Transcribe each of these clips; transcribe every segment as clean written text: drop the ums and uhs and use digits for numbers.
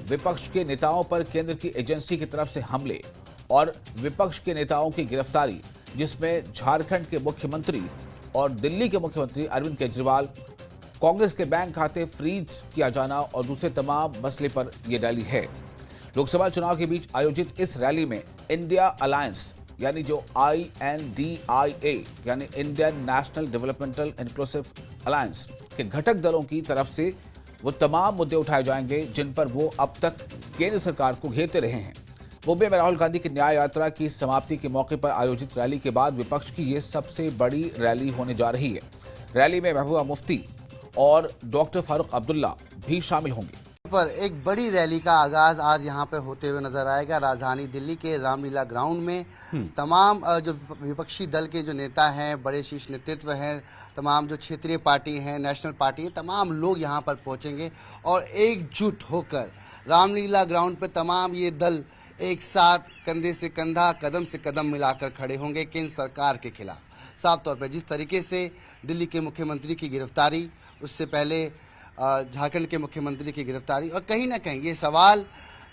विपक्ष के नेताओं पर केंद्र की एजेंसी की तरफ से हमले और विपक्ष के नेताओं की गिरफ्तारी, जिसमें झारखंड के मुख्यमंत्री और दिल्ली के मुख्यमंत्री अरविंद केजरीवाल, कांग्रेस के बैंक खाते फ्रीज किया जाना और दूसरे तमाम मसले पर यह रैली है। लोकसभा चुनाव के बीच आयोजित इस रैली में इंडिया अलायंस यानी जो INDIA यानी Indian national developmental inclusive alliance के घटक दलों की तरफ से वो तमाम मुद्दे उठाए जाएंगे जिन पर वो अब तक केंद्र सरकार को घेरते रहे हैं। मुंबई में राहुल गांधी की न्याय यात्रा की समाप्ति के मौके पर आयोजित रैली के बाद विपक्ष की ये सबसे बड़ी रैली होने जा रही है। रैली में महबूबा मुफ्ती और डॉक्टर फारूक अब्दुल्ला भी शामिल होंगे। पर एक बड़ी रैली का आगाज आज यहाँ पे होते हुए नजर आएगा। राजधानी दिल्ली के रामलीला ग्राउंड में तमाम जो विपक्षी दल के जो नेता हैं, बड़े शीर्ष नेतृत्व हैं, तमाम जो क्षेत्रीय पार्टी हैं, नेशनल पार्टी हैं, तमाम लोग यहाँ पर पहुँचेंगे और एकजुट होकर रामलीला ग्राउंड पे तमाम ये दल एक साथ कंधे से कंधा, कदम से कदम मिलाकर खड़े होंगे केंद्र सरकार के खिलाफ। साफ तौर पर जिस तरीके से दिल्ली के मुख्यमंत्री की गिरफ्तारी, उससे पहले झारखंड के मुख्यमंत्री की गिरफ्तारी, और कहीं ना कहीं ये सवाल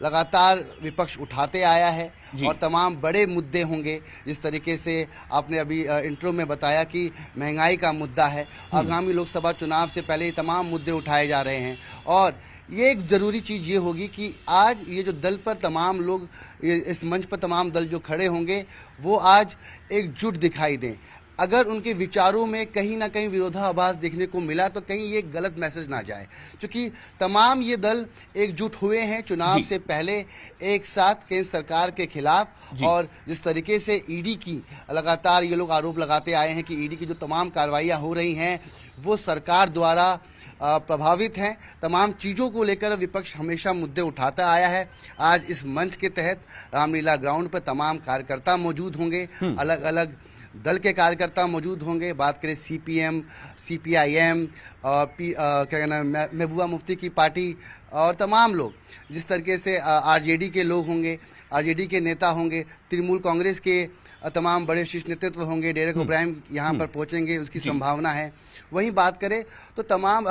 लगातार विपक्ष उठाते आया है और तमाम बड़े मुद्दे होंगे। जिस तरीके से आपने अभी इंट्रो में बताया कि महंगाई का मुद्दा है, आगामी लोकसभा चुनाव से पहले ये तमाम मुद्दे उठाए जा रहे हैं और ये एक ज़रूरी चीज़ ये होगी कि आज ये जो दल पर तमाम लोग, इस मंच पर तमाम दल जो खड़े होंगे वो आज एकजुट दिखाई दें। अगर उनके विचारों में कहीं ना कहीं विरोधाभास देखने को मिला तो कहीं ये गलत मैसेज ना जाए, क्योंकि तमाम ये दल एकजुट हुए हैं चुनाव से पहले एक साथ केंद्र सरकार के खिलाफ। और जिस तरीके से ईडी की लगातार ये लोग आरोप लगाते आए हैं कि ईडी की जो तमाम कार्रवाइयाँ हो रही हैं वो सरकार द्वारा प्रभावित हैं, तमाम चीज़ों को लेकर विपक्ष हमेशा मुद्दे उठाता आया है। आज इस मंच के तहत रामलीला ग्राउंड पर तमाम कार्यकर्ता मौजूद होंगे, अलग अलग दल के कार्यकर्ता मौजूद होंगे। बात करें CPM, CPIM, क्या कहना, महबूबा मुफ्ती की पार्टी और तमाम लोग, जिस तरीके से RJD के लोग होंगे, RJD के नेता होंगे, तृणमूल कांग्रेस के तमाम बड़े शीर्ष नेतृत्व होंगे, डेरेक ओब्रायन यहाँ पर पहुँचेंगे, उसकी संभावना है। वहीं बात करें तो तमाम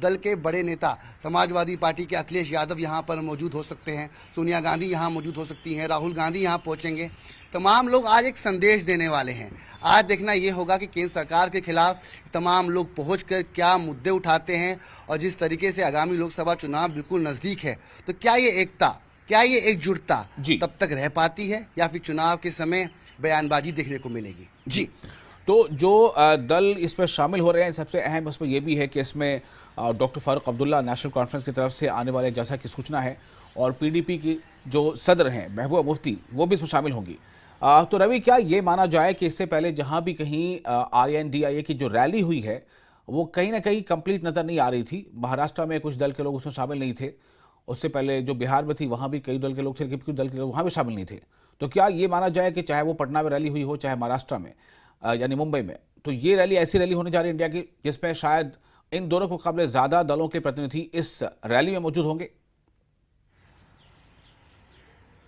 दल के बड़े नेता, समाजवादी पार्टी के अखिलेश यादव यहाँ पर मौजूद हो सकते हैं, सोनिया गांधी यहाँ मौजूद हो सकती हैं, राहुल गांधी यहाँ पहुँचेंगे। तमाम लोग आज एक संदेश देने वाले हैं। आज देखना ये होगा कि केंद्र सरकार के खिलाफ तमाम लोग पहुंचकर क्या मुद्दे उठाते हैं और जिस तरीके से आगामी लोकसभा चुनाव बिल्कुल नज़दीक है तो क्या ये एकता, क्या ये एकजुटता तब तक रह पाती है या फिर चुनाव के समय बयानबाजी देखने को मिलेगी। जी, तो जो दल इसमें शामिल हो रहे हैं, सबसे अहम उसमें यह भी है कि इसमें doctor Farooq Abdullah national conference की तरफ से आने वाले जैसा कि सूचना है, और PDP की जो सदर हैं महबूबा मुफ्ती वो भी इसमें शामिल होंगी। तो रवि, क्या ये माना जाए कि इससे पहले जहां भी कहीं INDIA की जो रैली हुई है वो कहीं ना कहीं कंप्लीट नज़र नहीं आ रही थी? महाराष्ट्र में कुछ दल के लोग उसमें शामिल नहीं थे, उससे पहले जो बिहार में थी वहां भी कई दल के लोग थे, लेकिन कुछ दल के लोग वहां भी शामिल नहीं थे। तो क्या ये माना जाए कि चाहे वो पटना में रैली हुई हो, चाहे महाराष्ट्र में यानी मुंबई में, तो ये रैली ऐसी रैली होने जा रही है इंडिया की जिसमें शायद इन दोनों के मुकाबले ज़्यादा दलों के प्रतिनिधि इस रैली में मौजूद होंगे?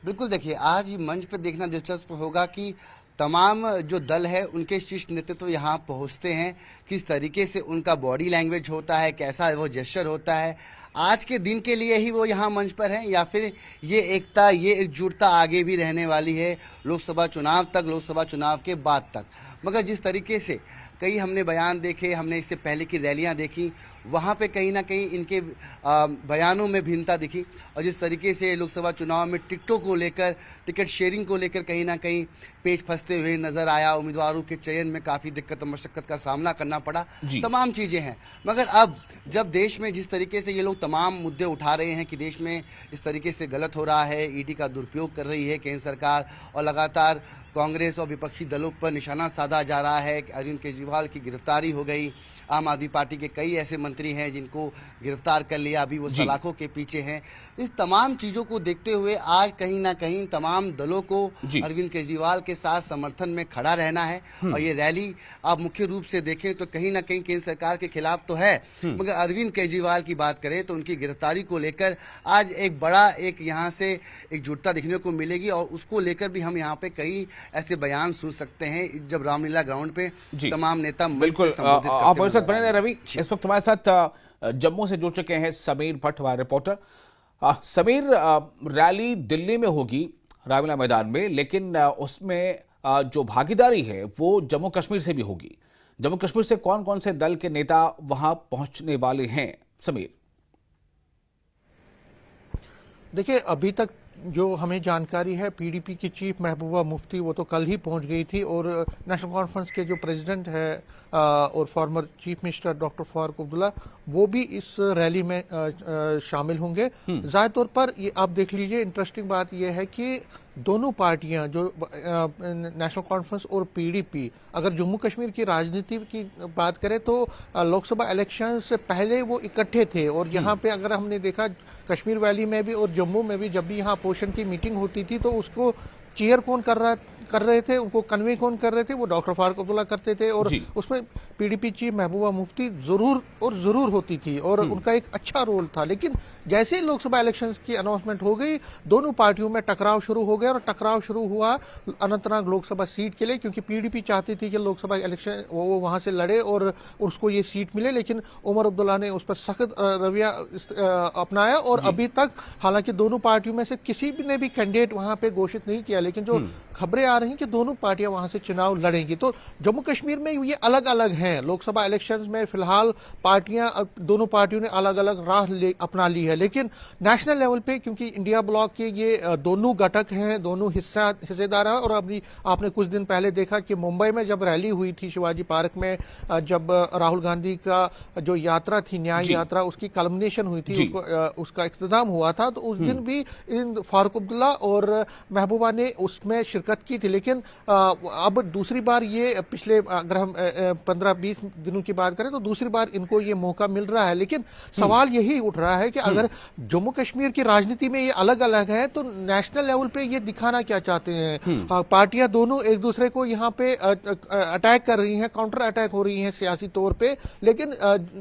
बिल्कुल, देखिए आज मंच पर देखना दिलचस्प होगा कि तमाम जो दल है उनके शीर्ष नेतृत्व यहाँ पहुँचते हैं, किस तरीके से उनका बॉडी लैंग्वेज होता है, कैसा वो जेस्चर होता है। आज के दिन के लिए ही वो यहाँ मंच पर हैं या फिर ये एकता, ये एकजुटता आगे भी रहने वाली है लोकसभा चुनाव तक, लोकसभा चुनाव के बाद तक। मगर जिस तरीके से कई हमने बयान देखे, हमने इससे पहले की रैलियाँ देखी, वहाँ पे कहीं ना कहीं इनके बयानों में भिन्नता दिखी। और जिस तरीके से लोकसभा चुनाव में टिकटों को लेकर, टिकट शेयरिंग को लेकर कहीं ना कहीं पेच फंसते हुए नजर आया, उम्मीदवारों के चयन में काफ़ी दिक्कत मशक्कत का सामना करना पड़ा, तमाम चीज़ें हैं। मगर अब जब देश में जिस तरीके से ये लोग तमाम मुद्दे उठा रहे हैं कि देश में इस तरीके से गलत हो रहा है, ईडी का दुरुपयोग कर रही है केंद्र सरकार और लगातार कांग्रेस और विपक्षी दलों पर निशाना साधा जा रहा है, अरविंद केजरीवाल की गिरफ्तारी हो गई, आम आदमी पार्टी के कई ऐसे मंत्री हैं जिनको गिरफ्तार कर लिया, अभी वो सलाखों के पीछे हैं। इस तमाम चीज़ों को देखते हुए आज कहीं ना कहीं तमाम दलों को अरविंद केजरीवाल के साथ समर्थन में खड़ा रहना है। और ये रैली आप मुख्य रूप से देखें तो कहीं ना कहीं केंद्र सरकार के खिलाफ तो है, मगर अरविंद केजरीवाल की बात करें तो उनकी गिरफ्तारी को लेकर आज एक बड़ा एक यहाँ से एकजुटता देखने को मिलेगी और उसको लेकर भी हम यहाँ पे कई ऐसे बयान सुन सकते हैं जब रामलीला ग्राउंड पे तमाम नेता बिल्कुल आप साथ बने रहे। रवि, इस वक्त हमारे साथ जम्मू से जुड़ चुके हैं समीर भट्ट, हमारे रिपोर्टर। समीर, रैली दिल्ली में होगी रामलीला मैदान में, लेकिन उसमें जो भागीदारी है वो जम्मू कश्मीर से भी होगी। जम्मू कश्मीर से कौन कौन से दल के नेता वहां पहुंचने वाले हैं समीर? देखिए, अभी तक जो हमें जानकारी है, पीडीपी की चीफ महबूबा मुफ्ती वो तो कल ही पहुंच गई थी, और नेशनल कॉन्फ्रेंस के जो प्रेसिडेंट है और former chief minister doctor Farooq Abdullah, वो भी इस रैली में शामिल होंगे। जाहिर तौर पर ये आप देख लीजिए, इंटरेस्टिंग बात यह है कि दोनों पार्टियां जो नेशनल कॉन्फ्रेंस और पीडीपी, अगर जम्मू कश्मीर की राजनीति की बात करें तो लोकसभा इलेक्शन से पहले वो इकट्ठे थे, और यहाँ पे अगर हमने देखा कश्मीर वैली में भी और जम्मू में भी, जब भी यहाँ अपोजिशन की मीटिंग होती थी तो उसको चेयर कौन कर रहे थे, उनको कन्वे कौन कर रहे थे, वो डॉक्टर फारूक अब्दुल्ला करते थे, और उसमें पीडीपी चीफ महबूबा मुफ्ती जरूर होती थी, और उनका एक अच्छा रोल था। लेकिन जैसे ही लोकसभा इलेक्शंस की अनाउंसमेंट हो गई, दोनों पार्टियों में टकराव शुरू हो गया, और टकराव शुरू हुआ अनंतनाग लोकसभा सीट के लिए, क्योंकि पीडीपी चाहती थी कि लोकसभा इलेक्शन वो वहां से लड़े और उसको ये सीट मिले, लेकिन उमर अब्दुल्ला ने उस पर सख्त रवैया अपनाया, और अभी तक हालांकि दोनों पार्टियों में से किसी भी ने भी कैंडिडेट वहां पे घोषित नहीं किया, लेकिन जो खबरें आ रही हैं कि दोनों पार्टियां वहां से चुनाव लड़ेंगी। तो जम्मू कश्मीर में ये अलग अलग हैं। लोकसभा इलेक्शंस में फिलहाल दोनों पार्टियों ने अलग अलग राह अपना ली है, लेकिन नेशनल लेवल पे, क्योंकि इंडिया ब्लॉक के ये दोनों घटक हैं, दोनों हिस्सेदार हैं, और अभी आपने कुछ दिन पहले देखा कि मुंबई में जब रैली हुई थी शिवाजी पार्क में, जब राहुल गांधी का जो यात्रा थी, न्याय यात्रा, उसकी कल्मिनेशन हुई थी, उसका इख्तिताम हुआ था, तो उस दिन भी फारूक अब्दुल्ला और महबूबा ने उसमें शिरकत की थी। लेकिन अब दूसरी बार ये, पिछले अगर हम 15-20 दिनों की बात करें तो दूसरी बार इनको ये मौका मिल रहा है। लेकिन सवाल यही उठ रहा है कि अगर जम्मू कश्मीर की राजनीति में ये अलग अलग है, तो नेशनल लेवल पे ये दिखाना क्या चाहते हैं? पार्टियां दोनों एक दूसरे को यहाँ पे अटैक कर रही हैं, काउंटर अटैक हो रही हैं सियासी तौर पे, लेकिन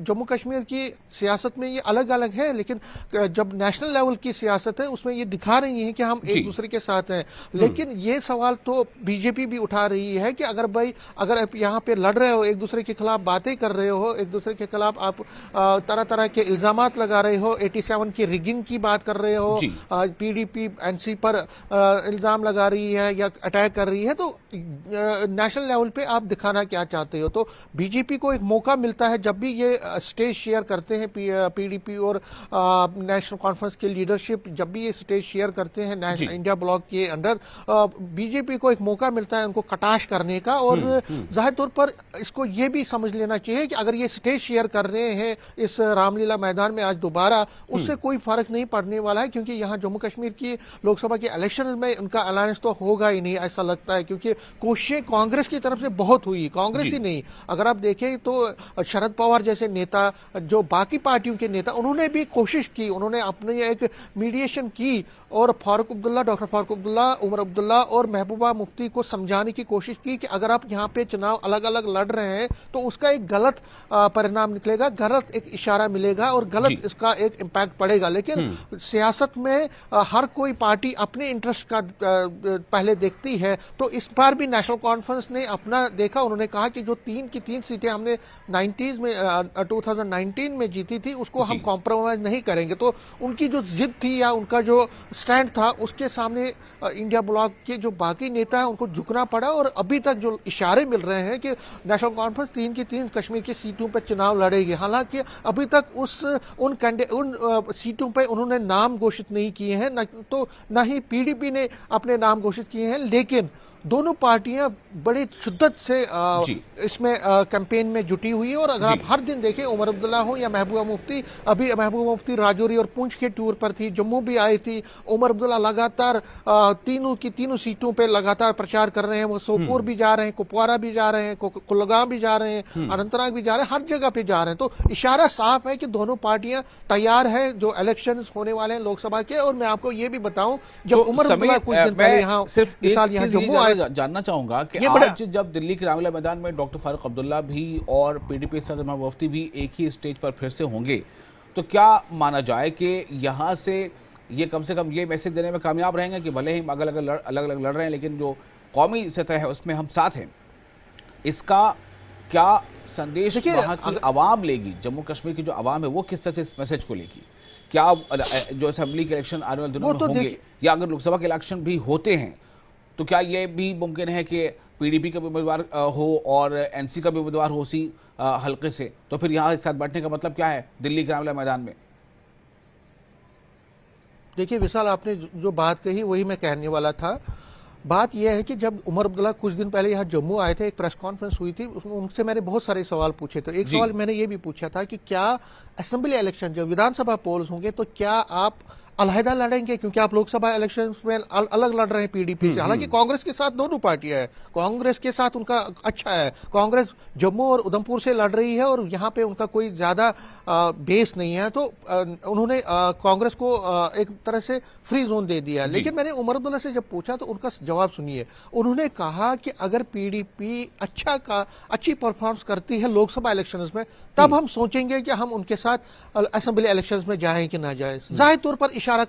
जम्मू कश्मीर की सियासत में ये अलग अलग है, लेकिन जब नेशनल लेवल की सियासत है उसमें ये दिखा रही है कि हम एक दूसरे के साथ हैं। लेकिन ये सवाल तो बीजेपी भी उठा रही है कि अगर आप यहाँ पे लड़ रहे हो, एक दूसरे के खिलाफ बातें कर रहे हो, एक दूसरे के खिलाफ आप तरह तरह के इल्जामात लगा रहे हो, 87 की रिगिंग की बात कर रहे हो, पीडीपी एनसी पर इल्जाम लगा रही है या अटैक कर रही है, तो नेशनल लेवल पे आप दिखाना क्या चाहते हो? तो बीजेपी को एक मौका मिलता है जब भी ये स्टेज शेयर करते हैं, पीडीपी और नेशनल कॉन्फ्रेंस की लीडरशिप जब भी ये स्टेज शेयर करते हैं इंडिया ब्लॉक के अंडर, बीजेपी को एक मौका मिलता है उनको कटाश करने का। और जाहिर तौर पर इसको ये भी समझ लेना चाहिए कि अगर ये स्टेज शेयर कर रहे हैं इस रामलीला मैदान में आज दोबारा, उससे कोई फर्क नहीं पड़ने वाला है, क्योंकि यहाँ जम्मू कश्मीर की लोकसभा के इलेक्शन में उनका अलायंस तो होगा ही नहीं, ऐसा लगता है, क्योंकि कोशिशें कांग्रेस की तरफ से बहुत हुई, कांग्रेस ही नहीं, अगर आप देखें तो शरद पवार जैसे नेता, जो बाकी पार्टियों के नेता, उन्होंने भी कोशिश की, उन्होंने अपनी एक मीडिएशन की, और फारूक अब्दुल्ला, डॉक्टर फारूक अब्दुल्ला, उमर अब्दुल्ला और महबूबा मुफ्ती को समझाने की कोशिश की कि अगर आप यहाँ पे चुनाव अलग अलग लड़ रहे हैं तो उसका एक गलत परिणाम निकलेगा, गलत एक इशारा मिलेगा और गलत इसका एक इम्पैक्ट पड़ेगा। लेकिन सियासत में हर कोई पार्टी अपने इंटरेस्ट का पहले देखती है, तो इस बार भी नेशनल कॉन्फ्रेंस ने अपना देखा, उन्होंने कहा कि जो 3 की 3 सीटें हमने 2019 में जीती थी, उसको हम कॉम्प्रोमाइज नहीं करेंगे। तो उनकी जो जिद थी या उनका जो स्टैंड था, उसके सामने इंडिया ब्लॉक के जो बाकी नेता हैं उनको झुकना पड़ा, और अभी तक जो इशारे मिल रहे हैं कि नेशनल कॉन्फ्रेंस 3 की 3 कश्मीर की सीटों पर चुनाव लड़ेगी। हालांकि अभी तक उन सीटों पर उन्होंने नाम घोषित नहीं किए हैं, न ही पीडीपी ने अपने नाम घोषित किए हैं, लेकिन दोनों पार्टियां बड़े शिद्दत से इसमें कैंपेन में जुटी हुई है। और अगर आप हर दिन देखें, उमर अब्दुल्ला हो या महबूबा मुफ्ती, अभी महबूबा मुफ्ती राजौरी और पुंछ के टूर पर थी, जम्मू भी आई थी, उमर अब्दुल्ला लगातार तीनों की तीनों सीटों पे लगातार प्रचार कर रहे हैं, वो सोपोर भी जा रहे हैं, कुपवारा भी जा रहे हैं, कुलगाम भी जा रहे हैं, अनंतनाग भी जा रहे हैं, हर जगह पे जा रहे हैं। तो इशारा साफ है कि दोनों पार्टियां तैयार है जो इलेक्शन होने वाले हैं लोकसभा के। और मैं आपको ये भी बताऊं, जब उमर अब्दुल्ला कुछ दिन पहले यहाँ इस साल यहाँ जम्मू जानना चाहूंगा कि आज जब दिल्ली के रामलीला मैदान में डॉक्टर फारूक अब्दुल्ला भी और पीडीपी सदर महबूबा मुफ्ती भी एक ही स्टेज पर फिर से होंगे, तो क्या माना जाए कि यहां से ये कम से कम ये मैसेज देने में कामयाब रहेंगे कि भले ही अलग अलग लड़ रहे हैं, लेकिन जो कौमी सतह है उसमें हम साथ हैं? इसका क्या संदेश वहां की आवाम लेगी, जम्मू कश्मीर की जो आवाम है वो किस तरह से इस मैसेज को लेगी? क्या जो असेंबली के इलेक्शन आने वाले दिनों वो में तो होंगे, या अगर लोकसभा के इलेक्शन भी होते हैं तो क्या ये भी मुमकिन है कि पीडीपी का भी उम्मीदवार हो और एनसी का भी उम्मीदवार हो उसी हल्के से, तो फिर यहाँ एक साथ बैठने का मतलब क्या है दिल्ली के रामलीला मैदान में? देखिए विशाल, आपने जो बात कही वही मैं कहने वाला था। बात यह है कि जब उमर अब्दुल्ला कुछ दिन पहले यहाँ जम्मू आए थे, एक प्रेस कॉन्फ्रेंस हुई थी, उसमें उनसे मैंने बहुत सारे सवाल पूछे। तो एक सवाल मैंने ये भी पूछा था कि क्या असेंबली इलेक्शन जब विधानसभा पोल्स होंगे तो क्या आप अलहदा लड़ेंगे, क्योंकि आप लोकसभा इलेक्शन में अलग लड़ रहे हैं पीडीपी से। हालांकि कांग्रेस के साथ दोनों पार्टियां हैं, कांग्रेस के साथ उनका अच्छा है, कांग्रेस जम्मू और उधमपुर से लड़ रही है और यहाँ पे उनका कोई ज्यादा बेस नहीं है, तो उन्होंने कांग्रेस को एक तरह से फ्री जोन दे दिया। लेकिन मैंने उमर अब्दुल्ला से जब पूछा तो उनका जवाब सुनिए। उन्होंने कहा कि अगर पीडीपी अच्छी परफॉर्मेंस करती है लोकसभा इलेक्शंस में, तब हम सोचेंगे कि हम उनके साथ असेंबली इलेक्शंस में जाएं कि ना जाएं। जाहिर तौर पर इशारा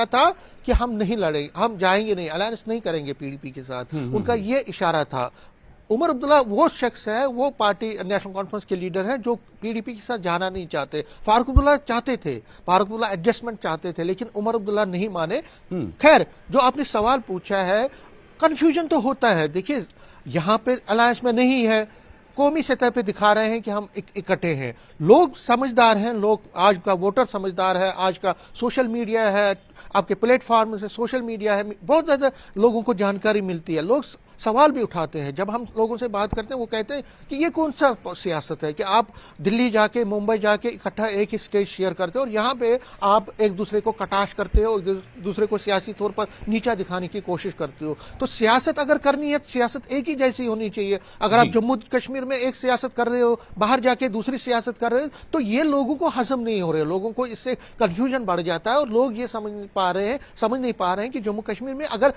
था कि हम नहीं लड़ेंगे, हम जाएंगे नहीं, अलायंस नहीं करेंगे पीडीपी के साथ। उनका ये इशारा था। उमर अब्दुल्ला वो शख्स है, वो पार्टी नेशनल कॉन्फ्रेंस के लीडर है जो पीडीपी के साथ जाना नहीं चाहते। फारूक अब्दुल्ला चाहते थे, फारूक अब्दुल्ला एडजस्टमेंट चाहते थे, लेकिन उमर अब्दुल्ला नहीं माने। खैर, जो आपने सवाल पूछा है, कंफ्यूजन तो होता है। देखिए यहां पे अलायंस में नहीं है, कौमी सतह पे दिखा रहे हैं कि हम इकट्ठे हैं। लोग समझदार हैं, लोग आज का वोटर समझदार है, आज का सोशल मीडिया है, आपके प्लेटफॉर्म से सोशल मीडिया है, बहुत ज्यादा लोगों को जानकारी मिलती है। लोग सवाल भी उठाते हैं। जब हम लोगों से बात करते हैं वो कहते हैं कि ये कौन सा सियासत है कि आप दिल्ली जाके, मुंबई जाके इकट्ठा एक ही स्टेज शेयर करते हो और यहाँ पे आप एक दूसरे को कटाश करते हो, दूसरे को सियासी तौर पर नीचा दिखाने की कोशिश करते हो। तो सियासत अगर करनी है, सियासत एक ही जैसी होनी चाहिए। अगर आप जम्मू कश्मीर में एक सियासत कर रहे हो, बाहर जाके दूसरी सियासत कर रहे हो, तो ये लोगों को हजम नहीं हो रहे, लोगों को इससे कंफ्यूजन बढ़ जाता है और लोग ये समझ नहीं पा रहे हैं कि जम्मू कश्मीर में अगर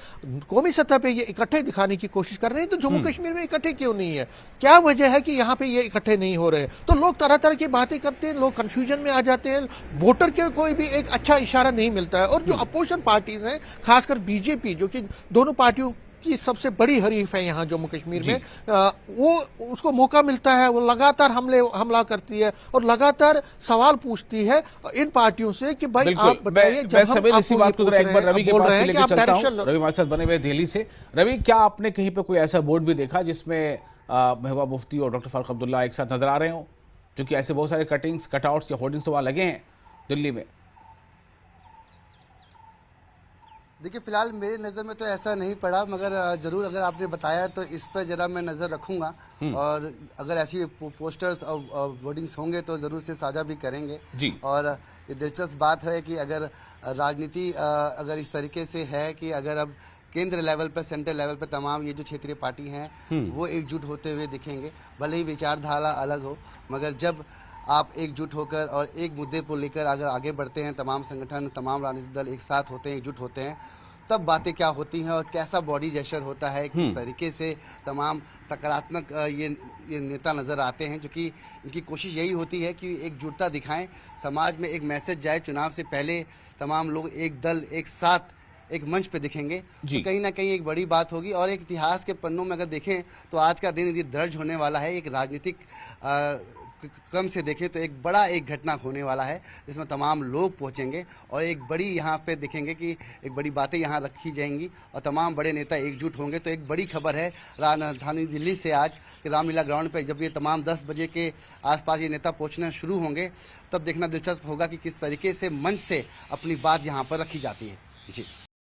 कौमी सतह पे ये इकट्ठे दिखाने की कोशिश कर रहे हैं तो जम्मू कश्मीर में इकट्ठे क्यों नहीं है? क्या वजह है कि यहाँ पे ये इकट्ठे नहीं हो रहे? तो लोग तरह तरह की बातें करते हैं, लोग कंफ्यूजन में आ जाते हैं, वोटर के कोई भी एक अच्छा इशारा नहीं मिलता है। और जो अपोजिशन पार्टीज हैं, खासकर बीजेपी जो कि दोनों पार्टियों की सबसे बड़ी हरीफ है यहाँ जम्मू कश्मीर में, वो उसको मौका मिलता है, वो लगातार हमला करती है और लगातार सवाल पूछती है इन पार्टियों से कि भाई आप बताइए। मैं सभी इसी बात को एक बार रवि के पास लेके चलता हूं। रवि हमारे साथ बने हुए दिल्ली से। रवि, क्या आपने कहीं पे कोई ऐसा बोर्ड भी देखा जिसमें महबूबा मुफ्ती और डॉक्टर फारूक अब्दुल्ला एक साथ नजर आ रहे हो? क्योंकि ऐसे बहुत सारे कटिंग्स, कटआउट्स या होर्डिंग्स तो वहां लगे हैं दिल्ली में। देखिए फिलहाल मेरी नज़र में तो ऐसा नहीं पड़ा, मगर ज़रूर अगर आपने बताया तो इस पर ज़रा मैं नज़र रखूंगा और अगर ऐसी पोस्टर्स और वर्डिंग्स होंगे तो ज़रूर से साझा भी करेंगे जी। और ये दिलचस्प बात है कि अगर राजनीति अगर इस तरीके से है कि अगर अब केंद्र लेवल पर, सेंट्रल लेवल पर तमाम ये जो क्षेत्रीय पार्टी हैं वो एकजुट होते हुए दिखेंगे, भले ही विचारधारा अलग हो, मगर जब आप एकजुट होकर और एक मुद्दे को लेकर अगर आगे बढ़ते हैं, तमाम संगठन, तमाम राजनीतिक दल एक साथ होते हैं, एकजुट होते हैं, तब बातें क्या होती हैं और कैसा बॉडी जेस्चर होता है, किस तरीके से तमाम सकारात्मक ये नेता नज़र आते हैं, जो कि इनकी कोशिश यही होती है कि एकजुटता दिखाएं, समाज में एक मैसेज जाए। चुनाव से पहले तमाम लोग एक दल, एक साथ, एक मंच पे दिखेंगे तो कहीं ना कहीं एक बड़ी बात होगी। और एक इतिहास के पन्नों में अगर देखें तो आज का दिन ये दर्ज होने वाला है, एक राजनीतिक क्रम से देखें तो एक बड़ा एक घटना होने वाला है जिसमें तमाम लोग पहुंचेंगे और एक बड़ी यहाँ पे देखेंगे कि एक बड़ी बातें यहाँ रखी जाएंगी और तमाम बड़े नेता एकजुट होंगे। तो एक बड़ी खबर है राजधानी दिल्ली से आज कि रामलीला ग्राउंड पे जब ये तमाम 10 बजे के आसपास ये नेता पहुँचना शुरू होंगे, तब देखना दिलचस्प होगा कि किस तरीके से मंच से अपनी बात यहाँ पर रखी जाती है। जी।